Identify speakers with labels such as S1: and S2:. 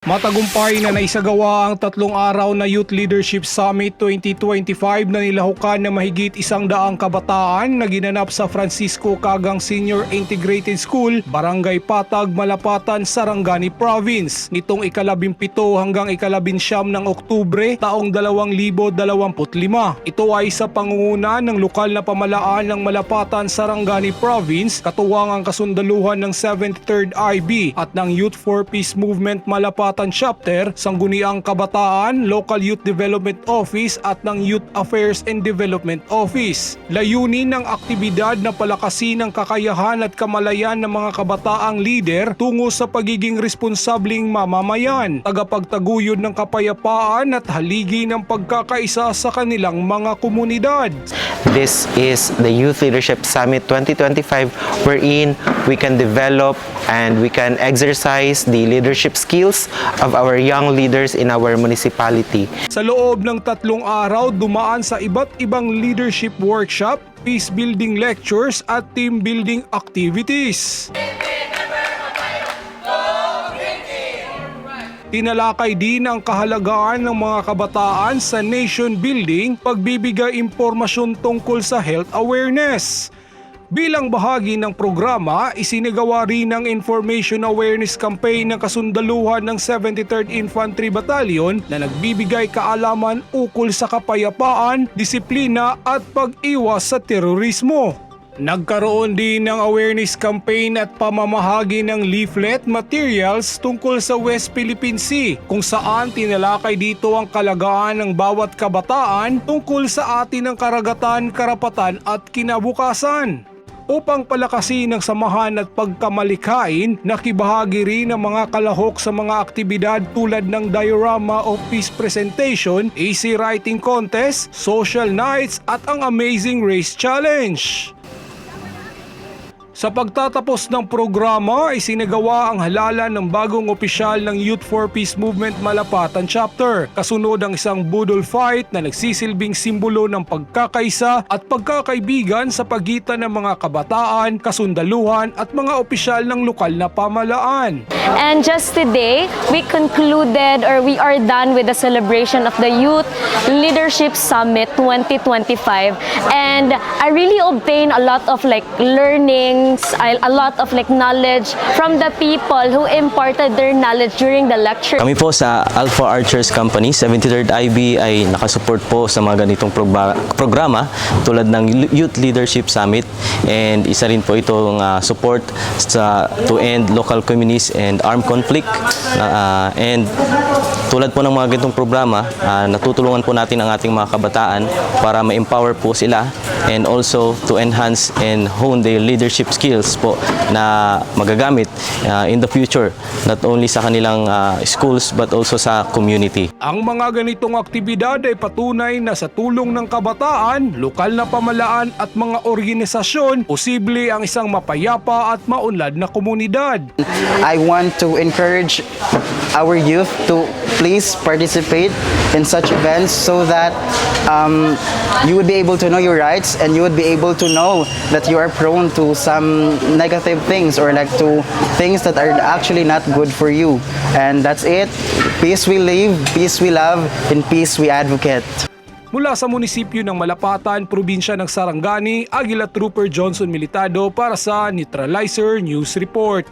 S1: Matagumpay na naisagawa ang 3 araw na Youth Leadership Summit 2025 na nilahukan ng mahigit 100 kabataan na ginanap sa Francisco Cagang Senior Integrated School, Barangay Patag, Malapatan, Sarangani Province nitong ika-17 hanggang ika-19 ng Oktubre taong 2025. Ito ay sa pangunguna ng lokal na pamalaan ng Malapatan, Sarangani Province, katuwang ang kasundaluhan ng 73rd IB at ng Youth for Peace Movement Malapatan Chapter, Sangguniang Kabataan, Local Youth Development Office at ng Youth Affairs and Development Office. Layunin ng aktibidad na palakasin ang kakayahan at kamalayan ng mga kabataang leader tungo sa pagiging responsabling mamamayan, tagapagtaguyod ng kapayapaan at haligi ng pagkakaisa sa kanilang mga komunidad.
S2: This is the Youth Leadership Summit 2025 wherein we can develop and we can exercise the leadership skills of our young leaders in our municipality.
S1: Sa loob ng 3 araw, dumaan sa iba't ibang leadership workshop, peace building lectures at team building activities. Tinalakay din ang kahalagaan ng mga kabataan sa nation building, pagbibigay impormasyon tungkol sa health awareness. Bilang bahagi ng programa, isinagawa rin ang Information Awareness Campaign ng kasundaluhan ng 73rd Infantry Battalion na nagbibigay kaalaman ukol sa kapayapaan, disiplina at pag-iwas sa terorismo. Nagkaroon din ng awareness campaign at pamamahagi ng leaflet materials tungkol sa West Philippine Sea, kung saan tinalakay dito ang kalagayan ng bawat kabataan tungkol sa atin ng karagatan, karapatan at kinabukasan. Upang palakasin ang samahan at pagkamalikhain, nakibahagi rin ang mga kalahok sa mga aktibidad tulad ng Diorama of Peace Presentation, AC Writing Contest, Social Nights at ang Amazing Race Challenge. Sa pagtatapos ng programa, isinagawa ang halalan ng bagong opisyal ng Youth for Peace Movement Malapatan Chapter. Kasunod ang isang budol fight na nagsisilbing simbolo ng pagkakaisa at pagkakaibigan sa pagitan ng mga kabataan, kasundaluhan at mga opisyal ng lokal na pamalaan.
S3: And just today, we are done with the celebration of the Youth Leadership Summit 2025. And I really obtained a lot of learnings, a lot of knowledge from the people who imparted their knowledge during the lecture.
S4: Kami po sa Alpha Archers Company, 73rd IB ay nakasupport po sa mga ganitong programa tulad ng Youth Leadership Summit, and isa rin po itong support to end local communities and armed conflict. And tulad po ng mga ganitong programa, natutulungan po natin ang ating mga kabataan para ma-empower po sila and also to enhance and hone their leadership skills po na magagamit in the future, not only sa kanilang schools but also sa community.
S1: Ang mga ganitong aktibidad ay patunay na sa tulong ng kabataan, lokal na pamalaan at mga organisasyon, posible ang isang mapayapa at maunlad na komunidad.
S5: I want to encourage our youth to please participate in such events so that you would be able to know your rights and you would be able to know that you are prone to some negative things or to things that are actually not good for you. And that's it. Peace we live, peace we love, and peace we advocate.
S1: Mula sa munisipyo ng Malapatan, probinsya ng Sarangani, Aguila Trooper Johnson Militado para sa Neutralizer News Report.